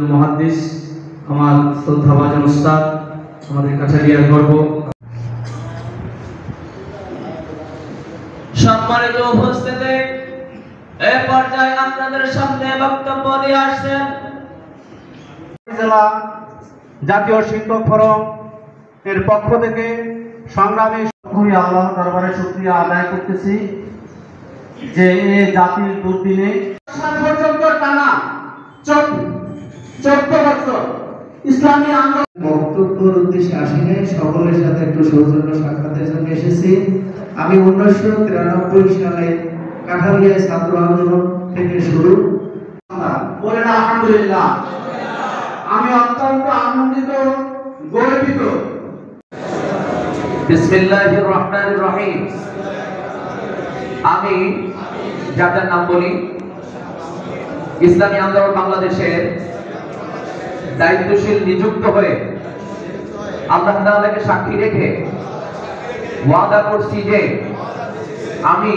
মুহাদ্দিস আমার শ্রদ্ধাভাজন উস্তাদ, আমাদের কাঠালিয়ার গর্ব। সম্মানিত উপস্থিতি, এই পর্যায়ে আপনাদের সামনে বক্তব্য দিয়ে আসছেন জেলা জাতীয় শিক্ষক ফোরাম এর পক্ষ থেকে সংগ্রামী আল্লাহ দরবারে শুকরিয়া আদায় করতেছি যে এই জাতির দুর্দিনে পর্যন্ত টানা 14 বছর ইসলামী আন্দোলন বক্তব্যের উদ্দেশ্যে আসিনি, সকলের সাথে একটু সৌজন্য সাক্ষাতের জন্য এসেছি। আমি 1993 সালে কাঠালিয়া ছাত্র আন্দোলন থেকে শুরু বলেন আলহামদুলিল্লাহ। আমি অত্যন্ত আনন্দিত, গর্বিত। বিসমিল্লাহির রহমানির রহিম। আমি যাদের নাম বলি, ইসলামী আন্দোলন বাংলাদেশের দায়িত্বশীল নিযুক্ত হয়ে আল্লাহ তাআলাকে সাক্ষী রেখে ওয়াদা করছি যে আমি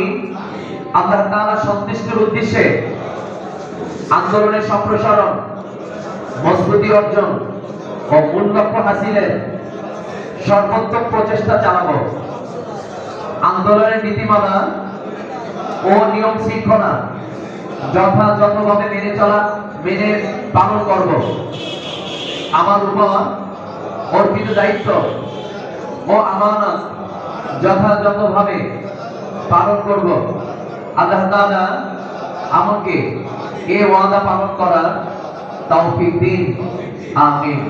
আল্লাহ তাআলা সন্তুষ্টির উদ্দেশ্যে আন্দোলনের সম্প্রসারণ, মজবুতি অর্জন ও মূল লক্ষ্য হাসিলের সর্বোত্তম প্রচেষ্টা চালাবো। আন্দোলনের নীতিমালা ও নিয়ম শৃঙ্খলা যথাযথভাবে মেনে পালন করব। আমার উপর অর্পিত দায়িত্ব ও আমানত যথাযথভাবে পালন করব। আল্লাহ তাআলা আমাকে এই ওয়াদা পালন করার তৌফিক দিন, আমিন।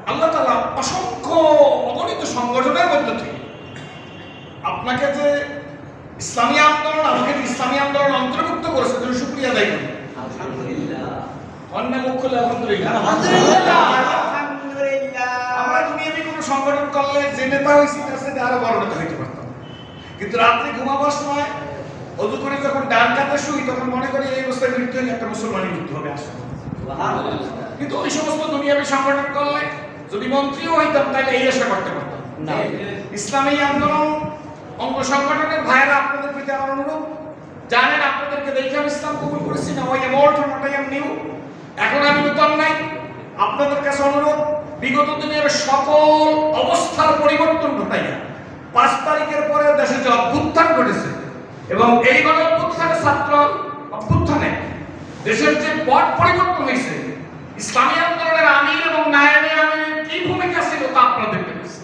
আল্লাহ তাআলা অসংখ্য অগণিত সংগঠনের মধ্যে থেকে আপনাকে যে ইসলামী আন্দোলন, আমাকে যে ইসলামী আন্দোলন অন্তর্ভুক্ত করেছে, তুমি শুকরিয়া আদায় করুন। আলহামদুলিল্লাহ। অন্য মুখ খুলে আলহামদুলিল্লাহ। আমরা দুনিয়াতে কোনো সংগঠন করলে যে নেতা হয়েছি তার সাথে আরো বড় নেতা হইতে পারতাম, কিন্তু রাত্রে ঘুমাবার সময় অজু করে যখন ডান কাতে শুই তখন মনে করি এই অবস্থায় মৃত্যু হলে একটা মুসলমানই মৃত্যু হবে আসলে। কিন্তু ওই সমস্ত দুনিয়াবী সংগঠন করলে যদি মন্ত্রীও হইতাম তাহলে এই আশা করতে পারতাম না। ইসলামী আন্দোলন অঙ্গ সংগঠনের ভাইয়েরা, আপনাদের প্রতি আমার অনুরোধ, জানেন আপনাদেরকে দেখে আমি ইসলাম কবুল করেছি না, ওই old not I am new, এখন আমি নতুন নাই। আপনাদের কাছে অনুরোধ, বিগত দিনের সকল অবস্থার পরিবর্তন ঘটাইয়া 5 তারিখের পরে দেশে যে অভ্যুত্থান ঘটেছে এবং এই গণ অভ্যুত্থানের ছাত্র অভ্যুত্থানে দেশের যে পট পরিবর্তন হয়েছে, ইসলামী আন্দোলনের আমির এবং নায়েবে আমিরের কি ভূমিকা ছিল তা আপনারা দেখতে পেয়েছেন।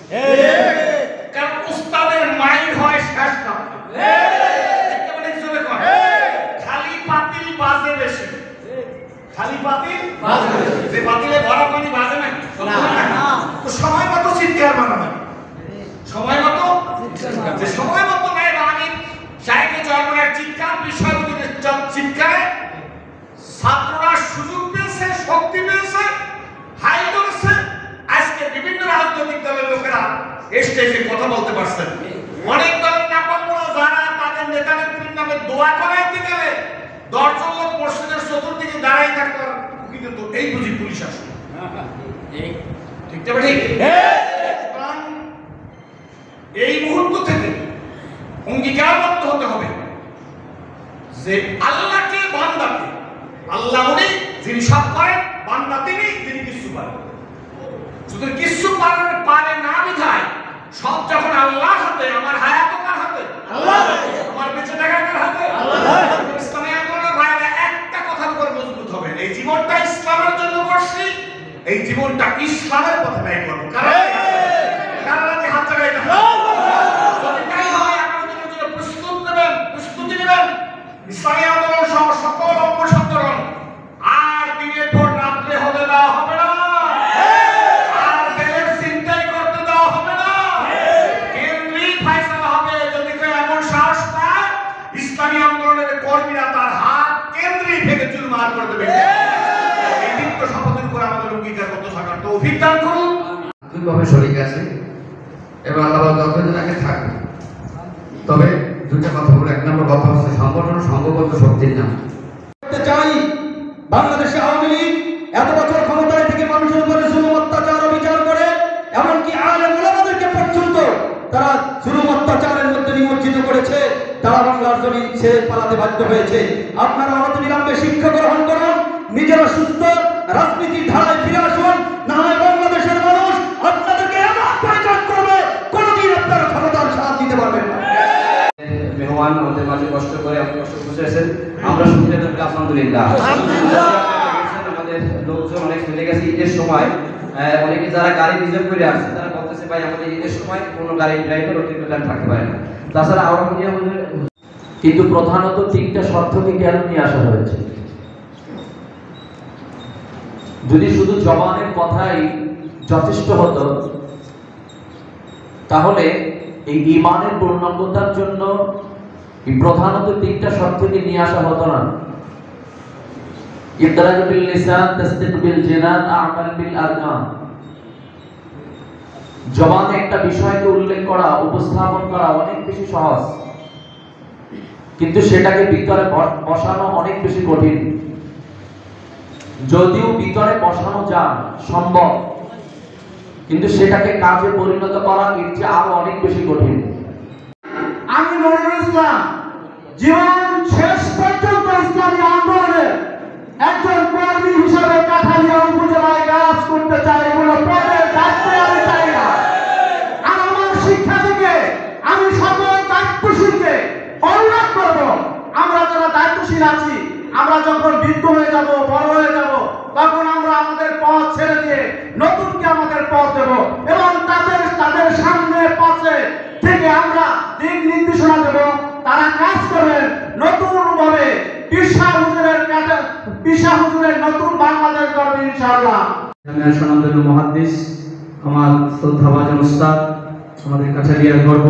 কারণ উস্তাদের মাইন্ড হয় শেষ না, একেবারে জোরে কর, খালি পাতিল বাজে বেশি, খালি পাতিল বাজে বেশি, যে পাতিলে ভরা পানি বাজে না, তো সময় মতো চিৎকার মারানো, সময় মতো যে সময় মতো নায়েবে আমির সাহেবের জয়পুরের চিৎকার, বিষয়গুলির চিৎকারে ছাত্ররা সুযোগ পেয়েছে, শক্তি পেয়েছে, হাই করেছে। আজকে বিভিন্ন রাজনৈতিক দলের লোকেরা স্টেজে কথা বলতে পারছেন। অনেক দলের নামগুলো যারা তাদের নেতা নেত্রীর নামে দোয়া করাইতে গেলে 10 জন লোক মসজিদের চতুর্দিকে দাঁড়াই থাকতে, কিন্তু এই বুঝি পুলিশ আসে, ঠিক তবে ঠিক। এই মুহূর্ত থেকে অঙ্গীকারবদ্ধ হতে হবে যে আল্লাহকে বান্দাকে, আল্লাহ উনি যিনি সব করেন, বান্দা তিনি যিনি কিছু পারেন। যদি কিছু পারে না বিধায় সব যখন আল্লাহর হাতে, আমার হায়াত কার হাতে? আল্লাহর হাতে। আমার বেঁচে থাকা কার হাতে? আল্লাহর হাতে। ইসলামী আন্দোলনের ভাইরা একটা কথার উপর মজবুত হবে, এই জীবনটা ইসলামের জন্য করছি, এই জীবনটা ইসলামের পথে ব্যয় করব। কারণ হাত জায়গায় না, যদি তাই হয় আপনাদের জন্য প্রস্তুতি নেবেন। ইসলামী আন্দোলন সহ সকল অঙ্গ সংগঠন আর দিনের পর রাত্রে হতে দেওয়া হবে না, আর দেশের চিন্তাই করতে দেওয়া হবে না, কেন্দ্রিক ফয়সালা হবে। যদি কেউ এমন সাহস পায়, ইসলামী আন্দোলনের কর্মীরা তার হাত কেন্দ্রিক থেকে চুরমার করে দেবে। এই দীপ্ত শপথের উপর আমাদের অঙ্গীকারবদ্ধ থাকার তৌফিক দান করুন। দুইভাবে শরীক আছে এবং আল্লাহ যতদিন আগে থাকবে। তবে দুটো কথা বলে, 1 নম্বর কথা হচ্ছে সংগঠন সংঘবদ্ধ শক্তির নাম। চাই বাংলাদেশে আওয়ামী লীগ এত বছর ক্ষমতায় থেকে মানুষের উপরে জুলুম অত্যাচার বিচার করে, এমনকি আলেম ওলামাদেরকে পর্যন্ত তারা জুলুম অত্যাচারের মধ্যে নিমজ্জিত করেছে। তারা বাংলার জমিন ছেড়ে পালাতে বাধ্য হয়েছে। আপনারা অনতিবিলম্বে শিক্ষা গ্রহণ করুন, নিজেরা সুস্থ রাজনীতির ধারায় ফিরে আসুন, না হয় বাংলাদেশের মানুষ আপনাদেরকে এমন পরিচয় করবে কোনোদিন আপনারা ক্ষমতার সাথ দিতে পারবেন না। মেহমান আমাদের মাঝে কষ্ট করে আপনি কষ্ট বুঝেছেন, আমরা সুবিধা থাকলে আলহামদুলিল্লাহ। আমাদের লোকজন অনেক চলে গেছে ঈদের সময়, অনেকে যারা গাড়ি রিজার্ভ করে আসছে তারা বলতেছে ভাই আমাদের ঈদের সময় কোনো গাড়ি ড্রাইভার অতিরিক্ত টাইম থাকতে পারে না। তাছাড়া আওয়ামী কিন্তু প্রধানত তিনটা শর্তকে কেন নিয়ে আসা হয়েছে? যদি শুধু জবানের কথাই যথেষ্ট হতো তাহলে এই ঈমানের পূর্ণাঙ্গতার জন্য প্রধানত তিনটা শর্তকে নিয়ে আসা হতো না। ইকরার বিল লিসান, তাসদীক বিল জিনান, আমাল বিল আরকান। জবানে একটা বিষয়কে উল্লেখ করা, উপস্থাপন করা অনেক বেশি সহজ, কিন্তু সেটাকে ভিতরে বসানো অনেক বেশি কঠিন। যদিও ভিতরে বসানো যায় সম্ভব, কিন্তু সেটাকে কাজে পরিণত করা এর চেয়ে আরো অনেক বেশি কঠিন। আমি মনিরুল ইসলাম জীবন শেষ পর্যন্ত ইসলামী আন্দোলনের একজন কর্মী হিসেবে কাঠালিয়া উপজেলায় কাজ করতে চাই। কোনো পদের দায়িত্ব আমি চাই না। আর আমার শিক্ষা থেকে আমি সকল দায়িত্বশীলকে অনুরোধ করব, আমরা যারা দায়িত্বশীল আছি, আমরা যখন বৃদ্ধ হয়ে যাব, বড় হয়ে যাব, তখন আমরা আমাদের পথ ছেড়ে দিয়ে নতুনকে আমাদের পথ দেব এবং তাদের সামনে পাশে থেকে আমরা দিক নির্দেশনা দেব। তারা কাজ করবেন নতুন ভাবে, পিসা হুজুরের নতুন বাংলাদেশ গড়বে ইনশাআল্লাহ। জামিয়া সনদের মুহাদ্দিস আমার শ্রদ্ধাভাজন উস্তাদ, আমাদের কাঠালিয়ার গর্ব